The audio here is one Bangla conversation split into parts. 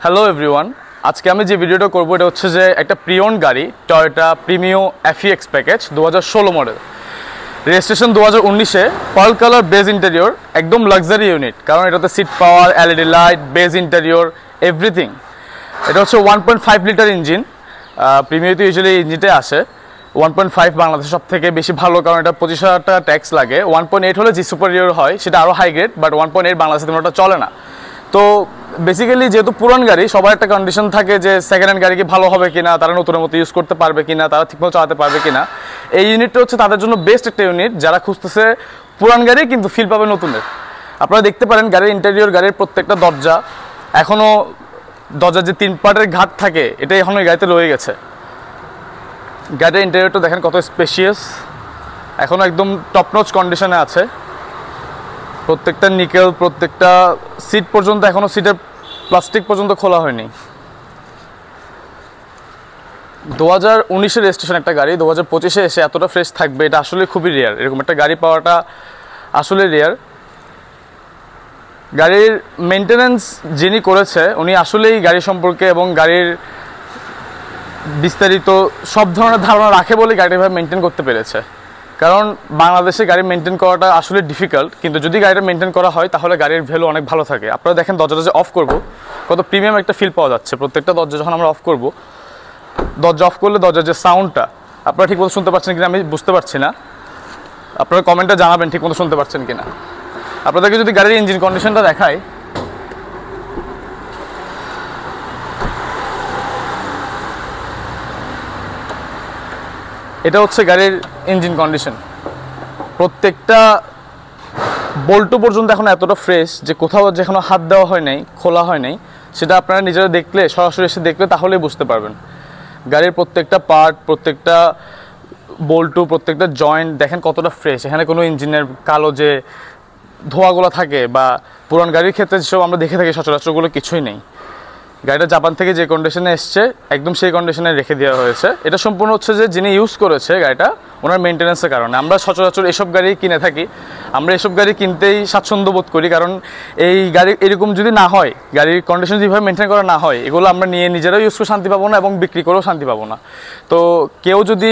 হ্যালো এভরিওয়ান, আজকে আমি যে ভিডিওটা করবো এটা হচ্ছে যে একটা প্রিওন গাড়ি Toyota Premio FEX package 2016 model, registration 2019-এ, পার্ল কালার বেজ ইন্টেরিয়র, একদম লাক্সারি ইউনিট। কারণ এটাতে seat power, LED light, beige interior, everything. এটা হচ্ছে 1.5 লিটার ইঞ্জিন। প্রিমিওতে ইউজুয়ালি ইঞ্জিনটাই আসে 1.5, বাংলাদেশে সব থেকে বেশি ভালো, কারণ এটা 25,000 টাকা ট্যাক্স লাগে। 1.8 হলে জি সুপারিয়র হয়, সেটা আরও হাই গ্রেড, বাট 1.8 বাংলাদেশে তেমন একটা চলে না। তো বেসিক্যালি যেহেতু পুরান গাড়ি, সবার একটা কন্ডিশন থাকে যে সেকেন্ড হ্যান্ড গাড়ি কি ভালো হবে কিনা, তারা নতুনের মতো ইউজ করতে পারবে কিনা, তারা ঠিকমতো চালাতে পারবে কিনা। এই ইউনিটটা হচ্ছে তাদের জন্য বেস্ট একটা ইউনিট, যারা খুঁজতেছে পুরান গাড়ি কিন্তু ফিল পাবে নতুনের। আপনারা দেখতে পারেন গাড়ির ইন্টেরিয়র, গাড়ির প্রত্যেকটা দরজা এখনও, দরজার যে 3 পার্টের ঘাট থাকে এটা এখনও এই গাড়িতে রয়ে গেছে। গাড়ির ইন্টেরিয়রটা দেখেন কত স্পেশিয়াস, এখনও একদম টপনচ কন্ডিশনে আছে। প্রত্যেকটা নিকেল, প্রত্যেকটা সিট পর্যন্ত এখনও সিটের প্লাস্টিক পর্যন্ত খোলা হয়নি। 2019-এর রেজিস্ট্রেশন একটা গাড়ি 2025-এ এসে এতটা ফ্রেশ থাকবে, এটা আসলে খুবই রেয়ার। এরকম একটা গাড়ি পাওয়াটা আসলে রেয়ার। গাড়ির মেনটেন্যান্স যিনি করেছে উনি আসলেই গাড়ি সম্পর্কে এবং গাড়ির বিস্তারিত সব ধরনের ধারণা রাখে বলে গাড়িটা ভাবে মেনটেন করতে পেরেছে। কারণ বাংলাদেশে গাড়ি মেনটেন করাটা আসলে ডিফিকাল্ট, কিন্তু যদি গাড়িটা মেনটেন করা হয় তাহলে গাড়ির ভ্যালু অনেক ভালো থাকে। আপনারা দেখেন দরজাটা যে অফ করব, কত প্রিমিয়াম একটা ফিল পাওয়া যাচ্ছে। প্রত্যেকটা দরজা যখন আমরা অফ করব, দরজা অফ করলে দরজার যে সাউন্ডটা আপনারা ঠিকমতো শুনতে পাচ্ছেন কিনা আমি বুঝতে পারছি না, আপনারা কমেন্টে জানাবেন ঠিকমতো শুনতে পাচ্ছেন কিনা। আপনাদেরকে যদি গাড়ির ইঞ্জিন কন্ডিশনটা দেখায়, এটা হচ্ছে গাড়ির ইঞ্জিন কন্ডিশন। প্রত্যেকটা বল্টু পর্যন্ত এখন এতটা ফ্রেশ যে কোথাও যেখানে হাত দেওয়া হয় নাই, খোলা হয় নাই, সেটা আপনারা নিজেরা দেখলে, সরাসরি এসে দেখলে তাহলেই বুঝতে পারবেন। গাড়ির প্রত্যেকটা পার্ট, প্রত্যেকটা বল্টু, প্রত্যেকটা জয়েন্ট দেখেন কতটা ফ্রেশ। এখানে কোনো ইঞ্জিনের কালো যে ধোঁয়াগুলো থাকে বা পুরান গাড়ির ক্ষেত্রে যেসব আমরা দেখে থাকি সচরাচর, ওগুলো কিছুই নেই। গাড়িটা জাপান থেকে যে কন্ডিশনে এসছে একদম সেই কন্ডিশনে রেখে দেওয়া হয়েছে। এটা সম্পূর্ণ হচ্ছে যে যিনি ইউজ করেছে গাড়িটা ওনার মেনটেন্যান্সের কারণে। আমরা সচরাচর এসব গাড়ি কিনে থাকি, আমরা এসব গাড়ি কিনতেই স্বাচ্ছন্দ্য বোধ করি, কারণ এই গাড়ি এরকম যদি না হয়, গাড়ির কন্ডিশন যেভাবে মেনটেন করা না হয়, এগুলো আমরা নিয়ে নিজেরাও ইউজ করে শান্তি পাবো না এবং বিক্রি করেও শান্তি পাবো না। তো কেউ যদি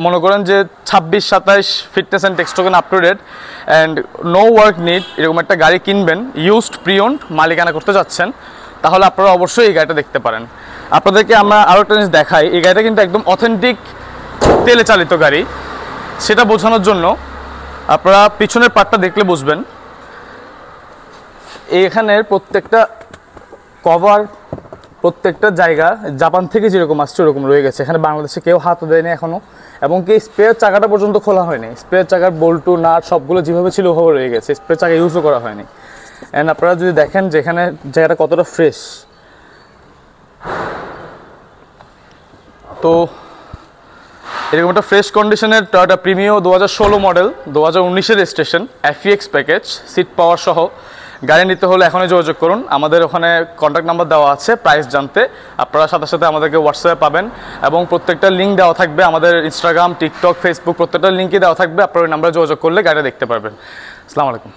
মনে করেন যে 26-27 fitness and tax token up to date and no work need, এরকম একটা গাড়ি কিনবেন, ইউজড প্রিওন্ড মালিকানা করতে যাচ্ছেন, তাহলে আপনারা অবশ্যই এই গাড়িটা দেখতে পারেন। আপনাদেরকে আমরা আরও একটা জিনিস দেখাই, এই গাড়িটা কিন্তু একদম অথেন্টিক তেলে চালিত গাড়ি। সেটা বোঝানোর জন্য আপনারা পিছনের পার্টটা দেখলে বুঝবেন। এইখানের প্রত্যেকটা কভার, প্রত্যেকটা জায়গা জাপান থেকে যেরকম আসছে ওরকম রয়ে গেছে। এখানে বাংলাদেশে কেউ হাতও দেয়নি এখনও, এবং কি স্পেয়ার চাকাটা পর্যন্ত খোলা হয়নি। স্পেয়ার চাকার বল্টু, নাট সবগুলো যেভাবে ছিল ওভাবে রয়ে গেছে, স্পেয়ার চাকা ইউজও করা হয়নি। অ্যান্ড আপনারা যদি দেখেন যেখানে জায়গাটা কতটা ফ্রেশ, তো এরকম একটা ফ্রেশ কন্ডিশনের টয়োটা প্রিমিও 2016 মডেল, 2019-এর registration, FEX package, seat power সহ গাড়ি নিতে হলে এখনই যোগাযোগ করুন। আমাদের ওখানে কন্ট্যাক্ট নাম্বার দেওয়া আছে, প্রাইস জানতে আপনারা সাথে সাথে আমাদেরকে হোয়াটসঅ্যাপে পাবেন, এবং প্রত্যেকটা লিঙ্ক দেওয়া থাকবে আমাদের ইনস্টাগ্রাম, টিকটক, ফেসবুক, প্রত্যেকটা লিঙ্কই দেওয়া থাকবে। আপনারা ওই নাম্বারে যোগাযোগ করলে গাড়ি দেখতে পারবেন। আসসালামু আলাইকুম।